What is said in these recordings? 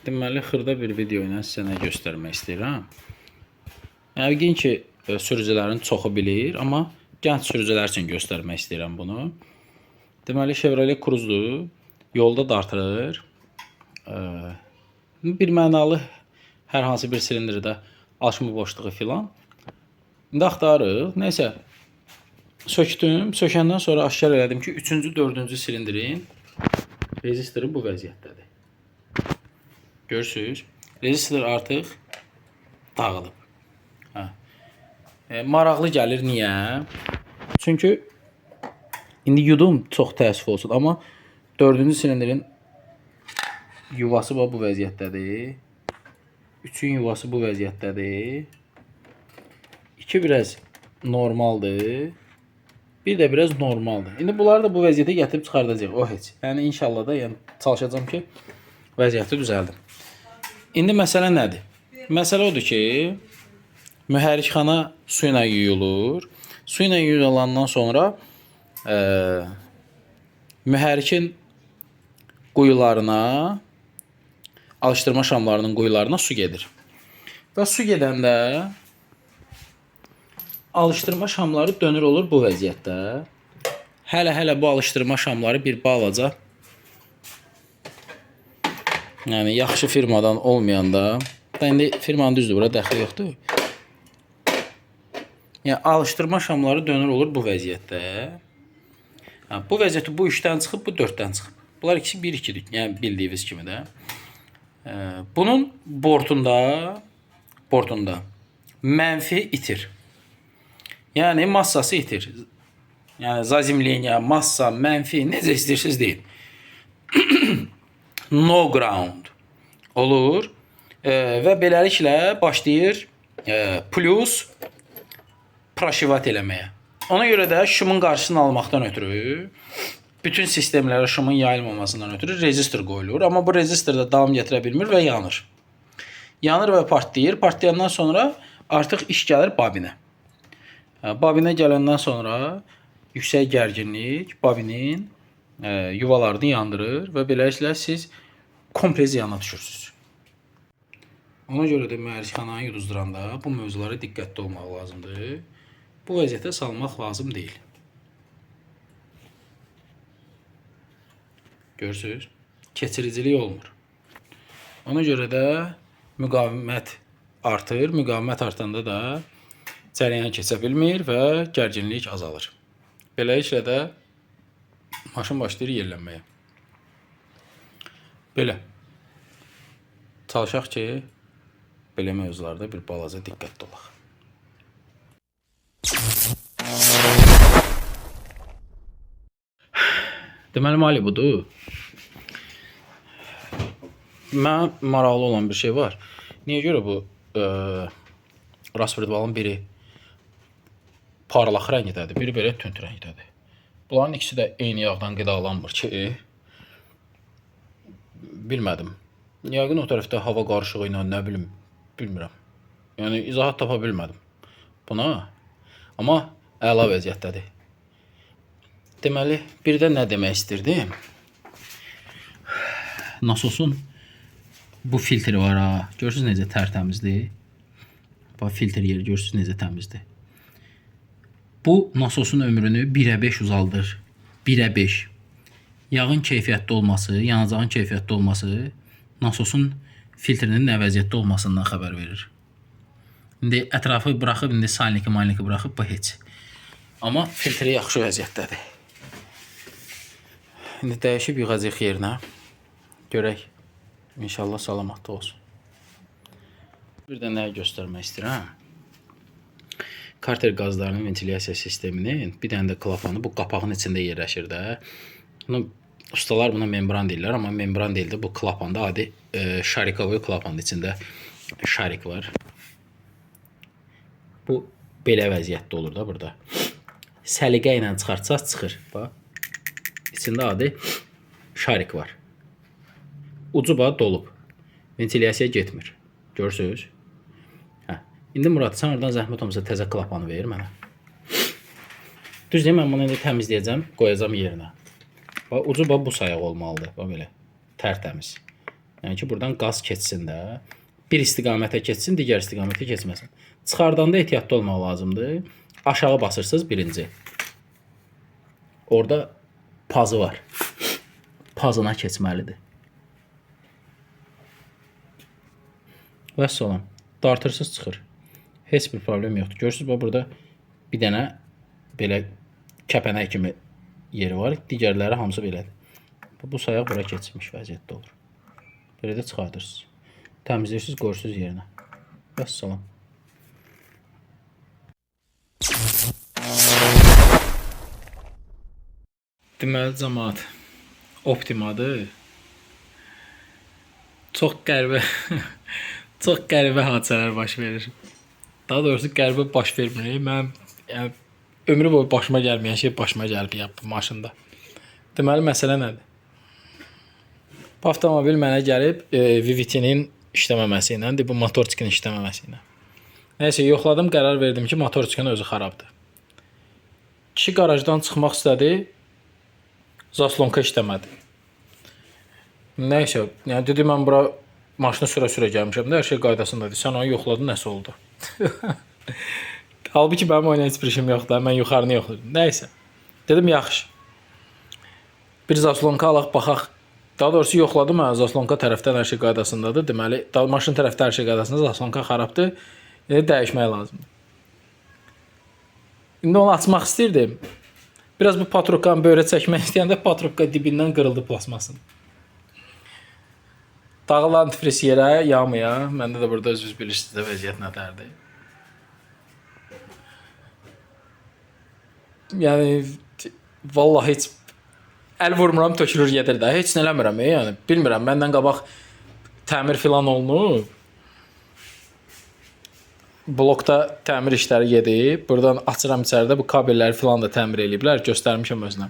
Deməli, xırda bir video ilə sizə nə göstərmək istəyirəm. Yəqin ki, sürücülərin çoxu bilir, amma gənc sürücülər üçün göstərmək istəyirəm bunu. Deməli, Chevrolet Cruze-dur, yolda dartırır. Bir mənalı hər hansı bir silindirdə alışma boşluğu filan. İndi axtarırıq. Nəysə, sökdüm. Sökəndən sonra aşkar elədim ki, 3-cü, 4-cü silindirin rezistori bu vəziyyətdədir. Görürsünüz, rezistor artıq dağılıb. Maraqlı gəlir, niyə? Çünki indi yudum çox təəssüf olsun, amma 4-cü silindirin yuvası bu vəziyyətdədir. 3-ün yuvası bu vəziyyətdədir. 2 biraz normaldır. Bir də biraz normaldır. İndi bunları da bu vəziyyətə gətirib çıxardacaq. O heç. Yəni inşallah da çalışacağam ki, vəziyyəti düzəldim. İndi məsələ nədir? Məsələ odur ki, mühərrikxana su ilə yuyulur. Su ilə yuyulandan sonra mühərrikin quyularına, alışdırma şamlarının quyularına su gedir. Və su gedəndə alışdırma şamları dönür olur bu vəziyyətdə. Hələ bu alışdırma şamları bir balaca, yəni yaxşı firmadan olmayanda, indi firmanın düzdür, bura dəxli yoxdur. Yəni alışdırma şamları dönür olur bu vəziyyətdə. Bu vəziyyətdə bu 3-dən çıxıb, bu 4-dən çıxıb. Bunlar ikisi 1-2-dir, yəni bildiyiniz kimi də. Bunun bortunda mənfi itir. Yəni massası itir. Yəni zazimleniya, massa, mənfi, necə istəyirsiniz deyin. No ground olur və beləliklə başlayır plus praşivat eləməyə. Ona görə də şumun qarşısını almaqdan ötürü, bütün sistemlərə şumun yayılmamasından ötürü rezistor qoyulur. Amma bu rezistor da davam gətirə bilmir və yanır. Yanır və partlayır. Partlayandan sonra artıq iş gəlir babinə. Babinə gələndən sonra yüksək gərginlik babinin yuvalarını yandırır və beləliklə siz komple ziyana düşürsünüz. Ona görə də mühərrikxananı yuduzduranda bu mövzulara diqqətli olmaq lazımdır. Bu vəziyyətə salmaq lazım deyil. Görürsünüz, keçiricilik olmur. Ona görə də müqavimət artır. Müqavimət artanda da cərəyan keçə bilmir və gərginlik azalır. Beləliklə də maşın başlayır yerlənməyə. Belə. Çalışaq ki, belə mövzularda bir balaca diqqətli olaq. Deməli, Malibu'dur. Mən maraqlı olan bir şey var. Niyə görə bu Rasverdvalın biri parlaq rəngdədir, biri belə tünd rəngdədir. Bunların ikisi də eyni yağdan qidalanmır ki, bilmədim. Yəqin o tərəfdə hava qarışığı ilə nə bilim, bilmirəm. Yəni izahat tapa bilmədim buna. Amma əla vəziyyətdədir. Deməli, bir də nə demək istirdim? Nasosun bu filtri var ha. Görürsünüz necə tərtəmizdir? Bax, filtr yeri görürsünüz necə təmizdir. Bu nasosun ömrünü 1'ə 5 uzaldır. 1'ə 5. Yağın keyfiyyətli olması, yanacağın keyfiyyətli olması nasosun filtrinin nə vəziyyətdə olmasından xəbər verir. İndi ətrafı buraxıb, indi salniki buraxıb, bu heç. Amma filtri yaxşı vəziyyətdədir. İndi dəyişib yığacaq yerinə. Görək. İnşallah salamatlı olsun. Bir də nəyi göstərmək istəyirəm? Karter qazlarının ventilyasiya sisteminin bir dənə də klapanı bu qapağın içində yerləşir də. Ustalar buna membran deyirlər, amma membran deyil də, bu klapanda adi şarikovoy klapanın içində şarik var. Bu belə vəziyyətdə olur da burada. Səliqə ilə çıxartsaq çıxır. Bax. İçində adi şarik var. Ucu bax dolub. Ventilyasiya getmir. Görürsünüz? İndi Murad, sən oradan zəhmət olmasa təzə klapanı verir mənə. Düz deyim, mən bunu indi təmizləyəcəm, qoyacam yerinə. Bax, ucu bax bu sayaq olmalıdır. Bax belə. Tərtəmiz. Yəni ki, buradan qaz keçsin də. Bir istiqamətə keçsin, digər istiqamətə keçməsin. Çıxardanda ehtiyatlı olmaq lazımdır. Aşağı basırsınız birinci. Orada pazı var. Pazına keçməlidir. Vəssalam. Dartırsız çıxır. Heç bir problem yoxdur. Görürsünüz, burada bir dənə belə kəpənək kimi yeri var. Digərləri hamısı belədir. Bu sayaq bura keçmiş vəziyyətdə olur. Belə də çıxardırsınız. Təmizləyirsiniz, qoyursunuz yerinə. Vəssalam. Deməli, cəmaət Optimadır. Çox qəribə çox qəribə hadisələr baş verir. Daha doğrusu qəribə baş vermir. Mən yəni ömrü boyu başıma gəlməyən şey başıma gəlib bu maşında. Deməli, məsələ nədir? Bu avtomobil mənə gəlib VVT-nin işləməməsi ilə, bu motorçikin işləməməsi ilə. Nəysə, yoxladım, qərar verdim ki, motorçikin özü xarabdır. Kişi qarajdan çıxmaq istədi, zaslonka işləmədi. Nəysə, yəni dedi, mən bura maşını sürə-sürə gəlmişəm də, hər şey qaydasındadır. Sən onu yoxladın, nəsə oldu? Halbuki mənim oyuna heç bir işim yoxdur, mən yuxarını yoxladım. Nəysə, dedim, yaxşı. Bir zaslonka alaq, baxaq. Daha doğrusu yoxladım, zaslonka tərəfdən hər şey qaydasındadır. Deməli, maşın tərəfdə hər şey qaydasındadır, zaslonka xarabdır. Dəyişmək lazımdır. İndi onu açmaq istirdim. Biraz bu patrokkanı böyrə çəkmək istəyəndə patrokka dibindən qırıldı plasmasın. Dağılı antifriz yerə, yağmaya. Məndə də burada özünüz bilirsiniz də vəziyyət nədərdir. Yəni, vallahi heç əl vurmuram, tökülür gedir də. Heç nə eləmirəm, yəni. Bilmirəm, məndən qabaq təmir filan olunub. Blokda təmir işləri gedib. Buradan açıram içəridə, bu kabelləri filan da təmir eləyiblər. Göstərmişəm özünə.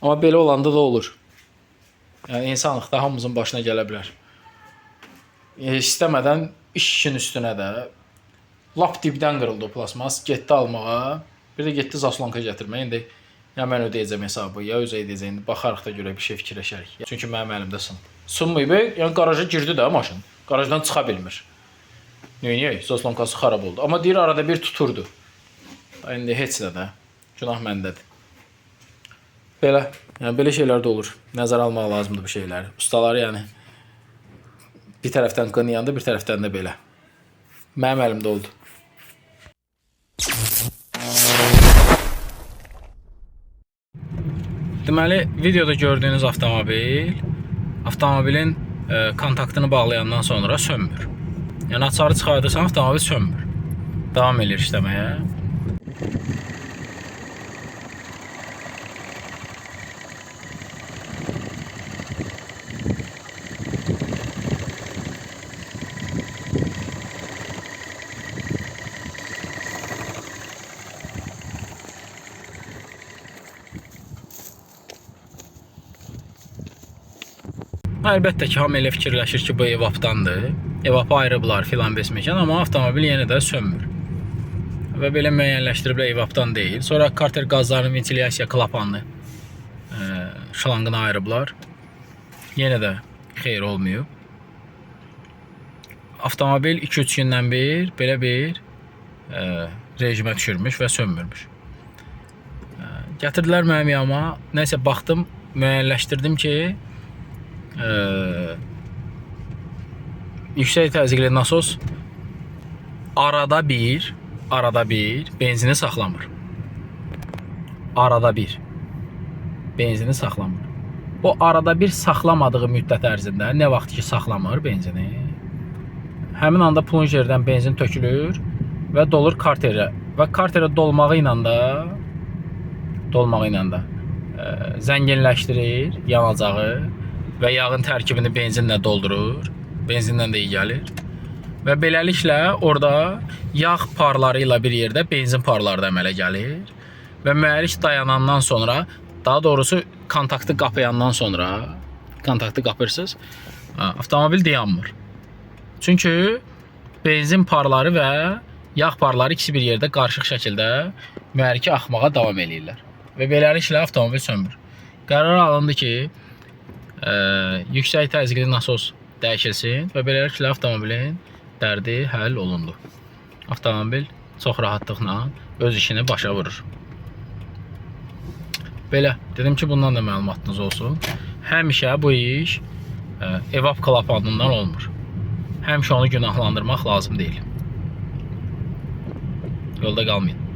Amma belə olanda da olur. Yəni, insanlıqda hamımızın başına gələ bilər. İstəmədən işin üstünə də lap dibdən qırıldı o plasmas. Getdi almağa. Bir də getdi zaslonka gətirməyə. İndi ya mən ödəyəcəm hesabı, ya özə edəcəm. İndi baxarıq da görə bir şey fikirləşərik. Çünki mənim əlimdə sınıb. Sınmayıb, yəni qaraja girdi də maşın. Qarajdan çıxa bilmir. Neyək? Zaslonkası xarab oldu. Amma deyir, arada bir tuturdu. İndi heç nə də. Günah məndədir. Belə. Yəni, belə şeylər də olur. Nəzərə almaq lazımdır bu şeyləri. Ustaları, yəni, bir tərəfdən qınayanda, bir tərəfdən də belə. Mənim əlimdə oldu. Deməli, videoda gördüyünüz avtomobilin kontaktını bağlayandan sonra sönmür. Yəni, açarı çıxardırsan, avtomobil sönmür. Davam edir işləməyə. Əlbəttə ki, hamı elə fikirləşir ki, bu evapdandır. Evapı ayrıblar filan besməkən, amma avtomobil yenə də sönmür. Və belə müəyyənləşdiriblər evapdan deyil. Sonra karter qazlarının ventilyasiya klapanını şlanqını ayırıblar. Yenə də xeyir olmayıb. Avtomobil 2-3 gündən bir belə bir rejimə düşürmüş və sönmürmüş. Gətirdilər mənim yanıma. Nəysə, baxdım, müəyyənləşdirdim ki, yüksək təzyiqli nasos arada bir benzini saxlamır. Arada bir benzini saxlamır. O arada bir saxlamadığı müddət ərzində nə vaxt ki saxlamır benzini, həmin anda plunjerdən benzin tökülür və dolur karterə. Və karterə dolmağı ilə də zənginləşdirir yanacağı və yağın tərkibini benzinlə doldurur. Benzinlə də iyi gəlir. Və beləliklə orada yağ parları ilə bir yerdə benzin parları da əmələ gəlir. Və mühərrik dayanandan sonra, daha doğrusu kontaktı qapayandan sonra, kontaktı qapırsınız, avtomobil dayanmır. Çünki benzin parları və yağ parları ikisi bir yerdə qarışıq şəkildə mühərriki axmağa davam edirlər. Və beləliklə avtomobil sönmür. Qərar alındı ki, yüksək təzyiqli nasos dəyişilsin və beləliklə avtomobilin dərdi həll olundu. Avtomobil çox rahatlıqla öz işini başa vurur. Belə, dedim ki, bundan da məlumatınız olsun. Həmişə bu iş evap klapanından olmur. Həmişə onu günahlandırmaq lazım deyil. Yolda qalmayın.